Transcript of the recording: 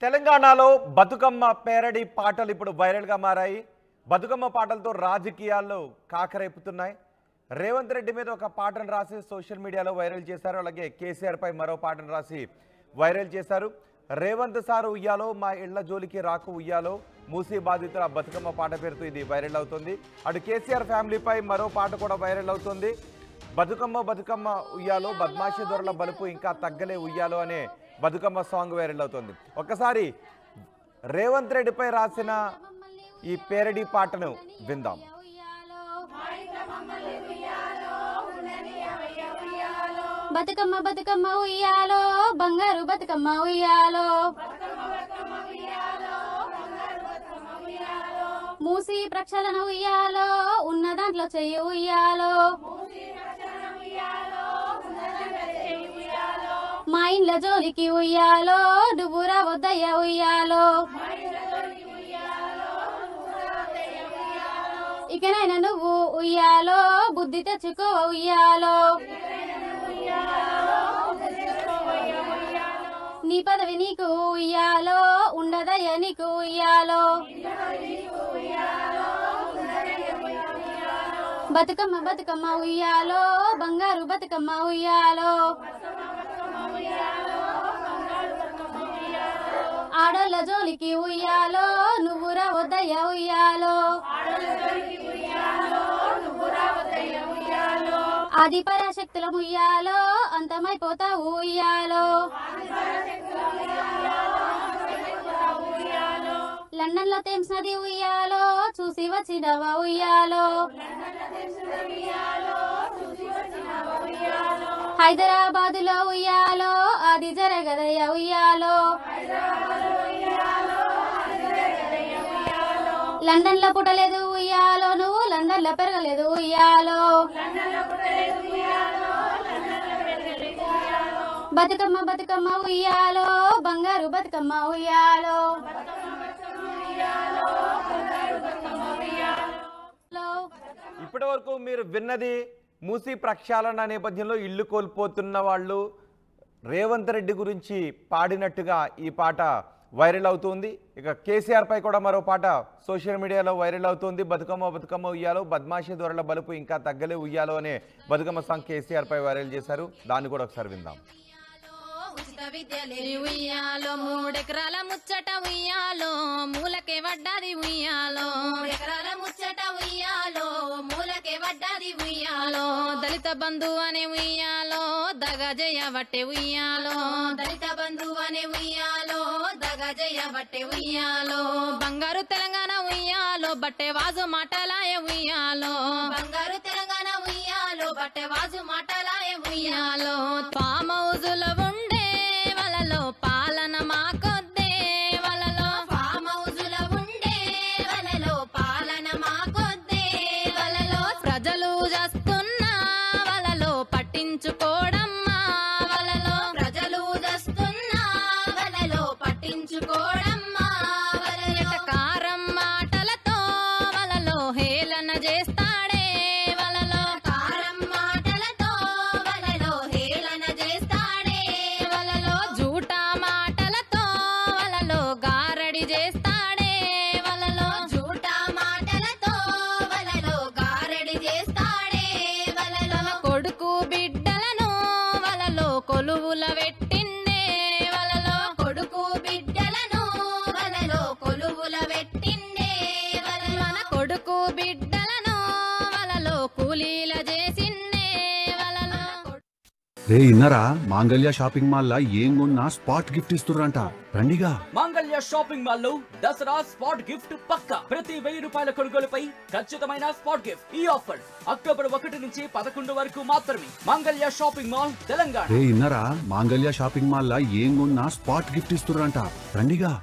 తెలంగాణలో బతుకమ్మ పేరడి పాటలు ఇప్పుడు వైరల్గా మారాయి. బతుకమ్మ పాటలతో రాజకీయాల్లో కాకరేపుతున్నాయి. రేవంత్ రెడ్డి మీద ఒక పాటను రాసి సోషల్ మీడియాలో వైరల్ చేశారు. అలాగే కేసీఆర్ పై మరో పాటను రాసి వైరల్ చేశారు. రేవంత్ సారు ఉయ్యాలో మా ఇళ్ల జోలికి రాకు ఉయ్యాలో మూసీ బాధితుల బతుకమ్మ పాట పేరుతో ఇది వైరల్ అవుతుంది. అటు కేసీఆర్ ఫ్యామిలీపై మరో పాట కూడా వైరల్ అవుతుంది. బతుకమ్మ బతుకమ్మ ఉయ్యాలో బద్మాషి దొరల బలుపు ఇంకా తగ్గలే ఉయ్యాలో అనే బతుకమ్మ సాంగ్ వైరల్ అవుతుంది. ఒక్కసారి రేవంత్ రెడ్డిపై రాసిన ఈ పేరడీ పాటను విందాం. బతుకమ్మ బతుకమ్మ ఉయ్యాలో బంగారు బతుకమ్మ ఉయ్యాలో మూసి ప్రక్షాళన ఉయ్యాలో ఉన్న దాంట్లో చెయ్యి ఉయ్యాలో మా ఇండ్ల జోలికి ఉయ్యాలో నువ్వు రావద్దయ్య ఉయ్యాలో ఇకనైనా నువ్వు ఉయ్యాలో బుద్ధి తెచ్చుకో ఉయ్యాలో నీ పదవి నీకు ఉయ్యాలో ఉండదయ్య నీకు ఉయ్యాలో బతుకమ్మ బతుకమ్మ ఉయ్యాలో బంగారు బతుకమ్మ ఉయ్యాలో ఆడోళ్ళ జోలికి ఉయ్యాలో నువ్వు రావద్దయ్య ఉయ్యాలో ఆది పరాశక్తుల ఉయ్యాలో అంతమైపోతావు ఉయ్యాలో లండన్ లో థేమ్స్ నది ఉయ్యాలో చూసి వచ్చినవా ఉయ్యాలో హైదరాబాద్ లో ఉయ్యాలో అది జరగదయ్య ఉయ్యాలో లండన్ లో పుట్టలేదు ఉయ్యాలో నువ్వు లండన్ లో పెరగలేదు ఉయ్యాలో బతుకమ్మ బతుకమ్మ ఉయ్యాలో బంగారు బతుకమ్మ ఉయ్యాలో ఇప్పటి వరకు మీరు విన్నది మూసీ ప్రక్షాళన నేపథ్యంలో ఇల్లు కోల్పోతున్న వాళ్ళు రేవంత్ రెడ్డి గురించి పాడినట్టుగా ఈ పాట వైరల్ అవుతుంది. ఇక కేసీఆర్ పై కూడా మరో పాట సోషల్ మీడియాలో వైరల్ అవుతుంది. బతుకమ్మ బతుకమ్మ ఉయ్యాలో బద్మాషి దొరల బలుపు ఇంకా తగ్గలే ఉయ్యాలో అనే బతుకమ్మ సాంగ్ కేసీఆర్ పై వైరల్ చేశారు. దాన్ని కూడా ఒకసారి విందాం. ఉచిత విద్యలేని ఉయ్యాలో మూడెకరాల ముచ్చట ఉయ్యాలో మూలకే వడ్డాది ఉయ్యాలో ఎకరాల ముచ్చట ఉయ్యాలో మూలకే వడ్డాది ఉయ్యాలో దళిత బంధు అనే ఉయ్యాలో దగా జయబట్టే ఉయ్యాలో దళిత బంధు అనే ఉయ్యాలో దగా జయబట్టే ఉయ్యాలో బంగారు తెలంగాణ ఉయ్యాలో బట్టే వాజు మాటలాయ ఉయ్యాలో బంగారు తెలంగాణ ఉయ్యాలో బట్టే వాజు మాటలాయ ఉయ్యాలో ఫామ్ హౌజులో ఉండే వలలో పాలన మాకొద్దే వలలో ఫామ్ హౌజులో ఉండే వలలో పాలన మాకొద్దే వలలో ప్రజలు చేస్తున్నా వలలో పట్టించుకోడమ్మా వలలో ప్రజలు చేస్తున్నా వలలో పట్టించుకోడమ్మా వలలో కారం మాటలతో వలలో హేళన చేస్తాడే వలలో కారం మాటలతో వలలో హేళన చేస్తాడే వలలో జూటా మాటలతో వలలో గారడి చేస్తాడే వలలో జూటా మాటలతో వలలో గారడి చేస్తాడే వలలో కొడుకు బిడ్డలను వలలో కొలువుల పెట్టిండే వలలో కొడుకు బిడ్డలను వలలో కొలువుల పెట్టిండే వలలో మన కొడుకు బిడ్డలను వలలో కూలీల చేసిండే వలలో రే ఇన్నరా మాంగళ్య షాపింగ్ మాల్ లా ఏం కొన్నా స్పాట్ గిఫ్ట్ ఇస్తుర్రంట రండిగా. మాంగళ్య షాపింగ్ మాల్ లో దసరా స్పాట్ గిఫ్ట్ పక్కా. ప్రతి 1000 రూపాయల కొనుగోలుపై ఖచ్చితమైన స్పాట్ గిఫ్ట్. ఈ ఆఫర్ అక్టోబర్ 1 నుంచి 11 వరకు మాత్రమే. మాంగళ్య షాపింగ్ మాల్ తెలంగాణ. రే ఇన్నరా మాంగళ్య షాపింగ్ మాల్ లా ఏం కొన్నా స్పాట్ గిఫ్ట్ ఇస్తుర్రంట రండిగా.